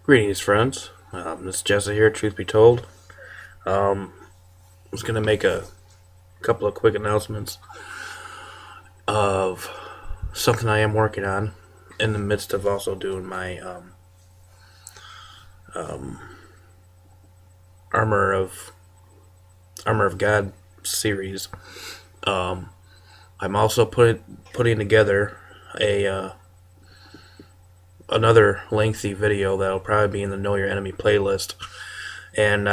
Greetings, friends. This is Jesse here, truth be told. I was going to make a couple of quick announcements of something I am working on in the midst of also doing my Armor of Armor of God series. I'm also putting together a another lengthy video that'll probably be in the Know Your Enemy playlist. And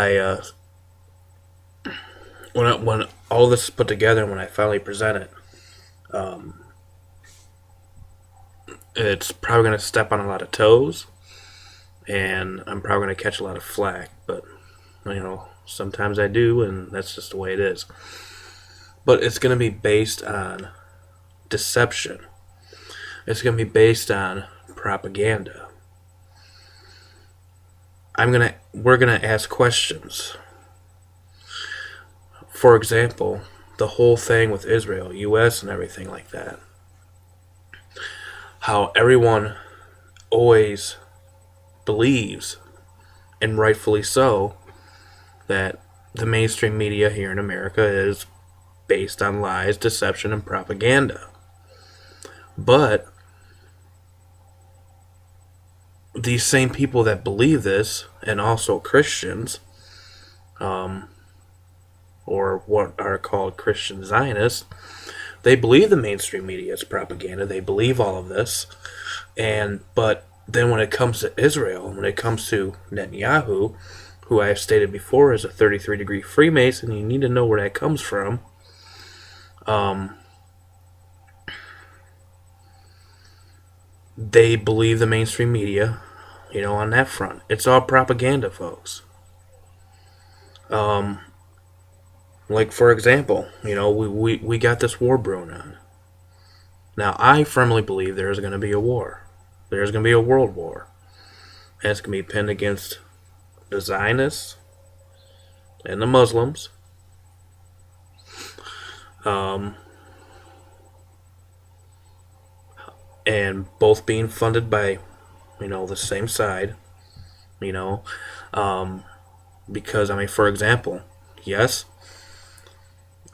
when all this is put together, and when I finally present it, it's probably going to step on a lot of toes, and I'm probably going to catch a lot of flack. But sometimes I do, and that's just the way it is. But it's going to be based on deception. It's going to be based on propaganda. We're gonna ask questions. For example, the whole thing with Israel, U.S., and everything like that. How everyone always believes, and rightfully so, that the mainstream media here in America is based on lies, deception, and propaganda. But these same people that believe this, and also Christians, or what are called Christian Zionists, they believe the mainstream media is propaganda. They believe all of this, but then when it comes to Israel, when it comes to Netanyahu, who I have stated before is a 33-degree Freemason, you need to know where that comes from. They believe the mainstream media, on that front. It's all propaganda, folks. Like, for example, we got this war brewing on. Now, I firmly believe there's going to be a war. There's going to be a world war. And it's going to be pinned against the Zionists and the Muslims. And both being funded by, the same side. Because, for example, yes,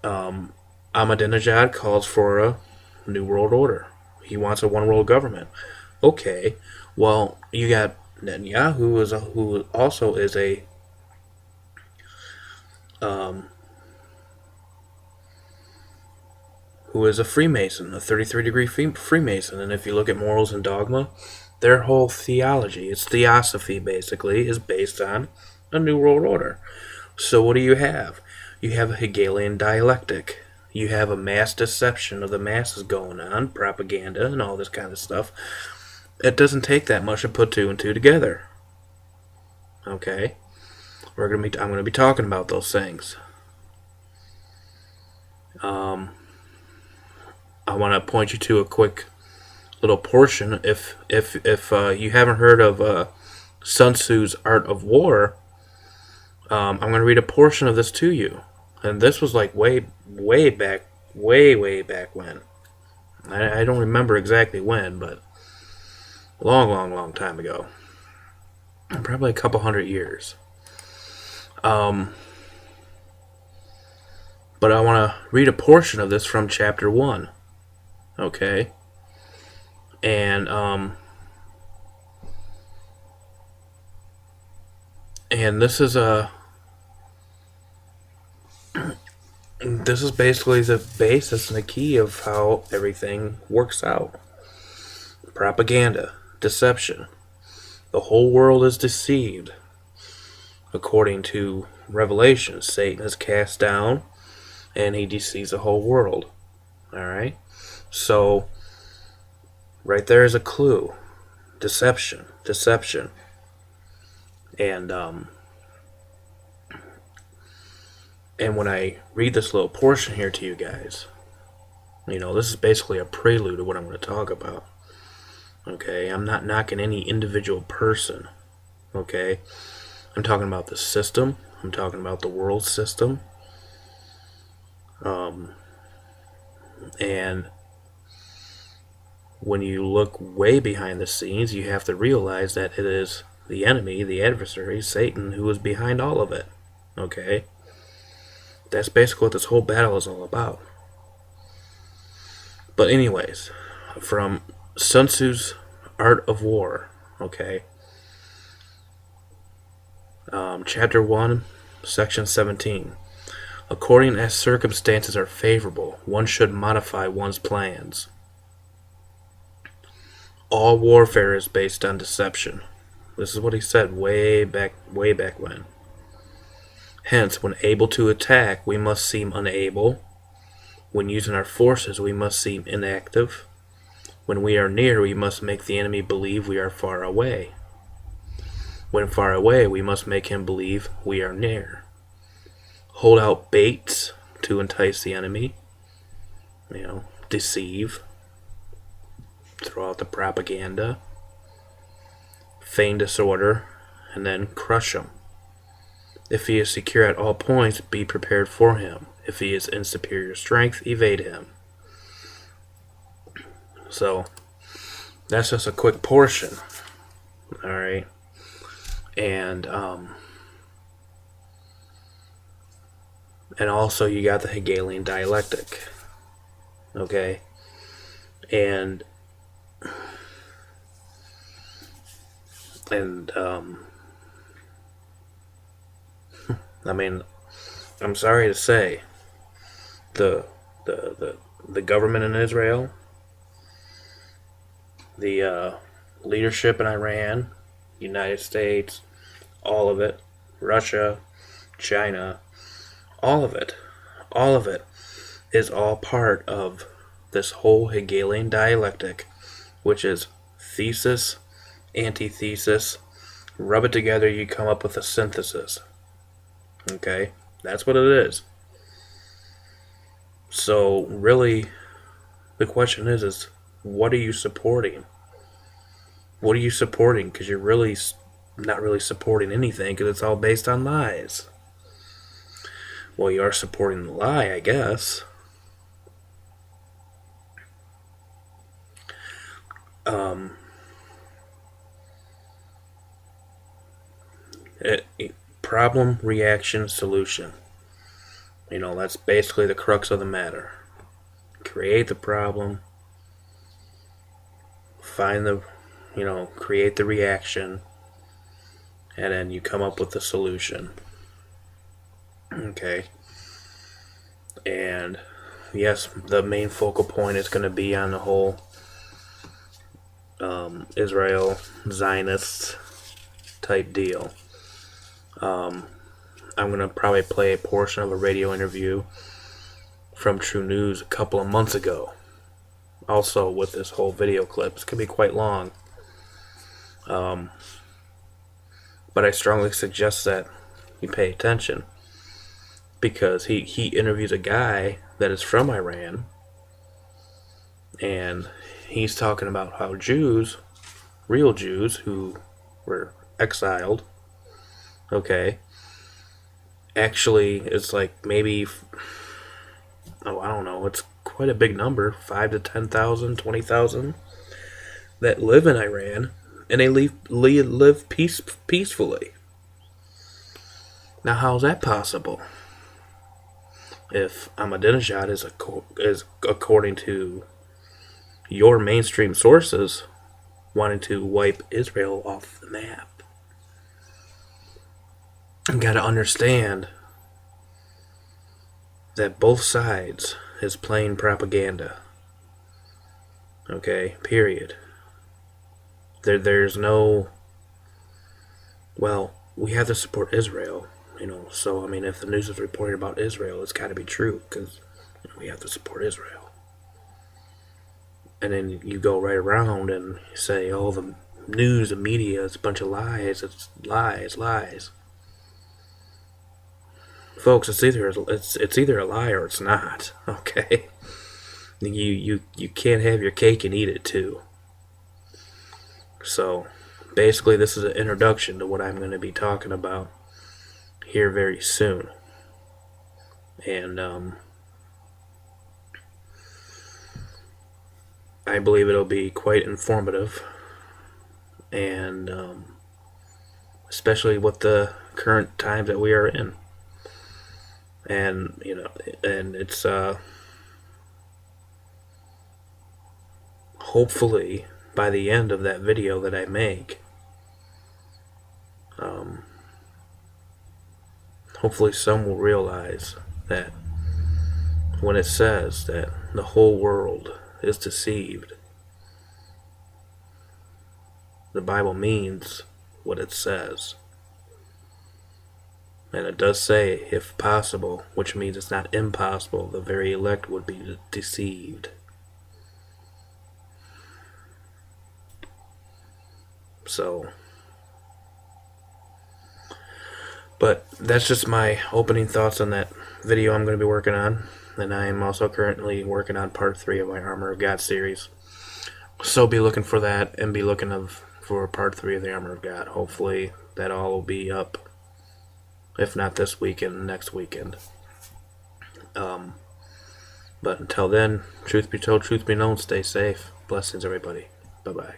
Ahmadinejad calls for a new world order. He wants a one world government. Okay, well, you got Netanyahu, who also is a Freemason, a 33-degree Freemason. And if you look at Morals and Dogma, their whole theology, its theosophy basically, is based on a new world order. So what do you have? You have a Hegelian dialectic. You have a mass deception of the masses going on, propaganda and all this kind of stuff. It doesn't take that much to put two and two together. Okay? I'm going to be talking about those things. I want to point you to a quick little portion. If you haven't heard of Sun Tzu's Art of War, I'm going to read a portion of this to you. And this was like way back when. I don't remember exactly when, but long time ago. Probably a couple hundred years. But I want to read a portion of this from chapter 1. Okay? And this is basically the basis and the key of how everything works out. Propaganda, deception. The whole world is deceived. According to Revelation, Satan is cast down and he deceives the whole world. Alright? So, right there is a clue. Deception. And when I read this little portion here to you guys, this is basically a prelude to what I'm going to talk about. Okay? I'm not knocking any individual person. Okay? I'm talking about the system. I'm talking about the world system. And when you look way behind the scenes, you have to realize that it is the enemy, the adversary, Satan, who was behind all of it. Okay? That's basically what this whole battle is all about. But anyways, from Sun Tzu's Art of War, okay? Chapter 1, Section 17. According as circumstances are favorable, one should modify one's plans. All warfare is based on deception. This is what he said way back when. Hence, when able to attack, we must seem unable. When using our forces, we must seem inactive. When we are near, we must make the enemy believe we are far away. When far away, we must make him believe we are near. Hold out baits to entice the enemy. Deceive. Throw out the propaganda. Feign disorder, and then crush him. If he is secure at all points, be prepared for him. If he is in superior strength, evade him. So, that's just a quick portion. Alright? And also you got the Hegelian dialectic. Okay? And I mean, I'm sorry to say, the government in Israel, the leadership in Iran, United States, all of it, Russia, China, all of it is all part of this whole Hegelian dialectic, which is thesis, antithesis, rub it together, you come up with a synthesis. Okay? That's what it is. So, really, the question is what are you supporting? What are you supporting? Because you're really not really supporting anything, because it's all based on lies. Well, you are supporting the lie, I guess. Problem, reaction, solution. That's basically the crux of the matter. Create the problem, create the reaction, and then you come up with the solution. Okay. And yes, the main focal point is going to be on the whole Israel Zionist type deal. I'm going to probably play a portion of a radio interview from True News a couple of months ago. Also with this whole video clip. It's going to be quite long. But I strongly suggest that you pay attention. Because he interviews a guy that is from Iran. And he's talking about how Jews, real Jews who were exiled, okay, actually it's like maybe, I don't know, it's quite a big number, 5 to 10,000, 20,000 that live in Iran, and they live peacefully. Now, how is that possible? If Ahmadinejad is according to your mainstream sources wanting to wipe Israel off the map. You gotta understand that both sides is playing propaganda. Okay, period. There's no, well, we have to support Israel, so I mean, if the news is reporting about Israel, it's gotta be true, because we have to support Israel. And then you go right around and say, oh, the news and media is a bunch of lies, it's lies. Folks, it's either a lie or it's not. Okay, you can't have your cake and eat it too. So, basically, this is an introduction to what I'm going to be talking about here very soon, and I believe it'll be quite informative, and especially with the current times that we are in. And and it's hopefully by the end of that video that I make, hopefully some will realize that when it says that the whole world is deceived, the Bible means what it says. And it does say, if possible, which means it's not impossible, the very elect would be deceived. So, but that's just my opening thoughts on that video I'm going to be working on. And I am also currently working on part 3 of my Armor of God series. So be looking for that, and be looking for part 3 of the Armor of God. Hopefully that all will be up, if not this weekend, next weekend. But until then, truth be told, truth be known, stay safe. Blessings, everybody. Bye-bye.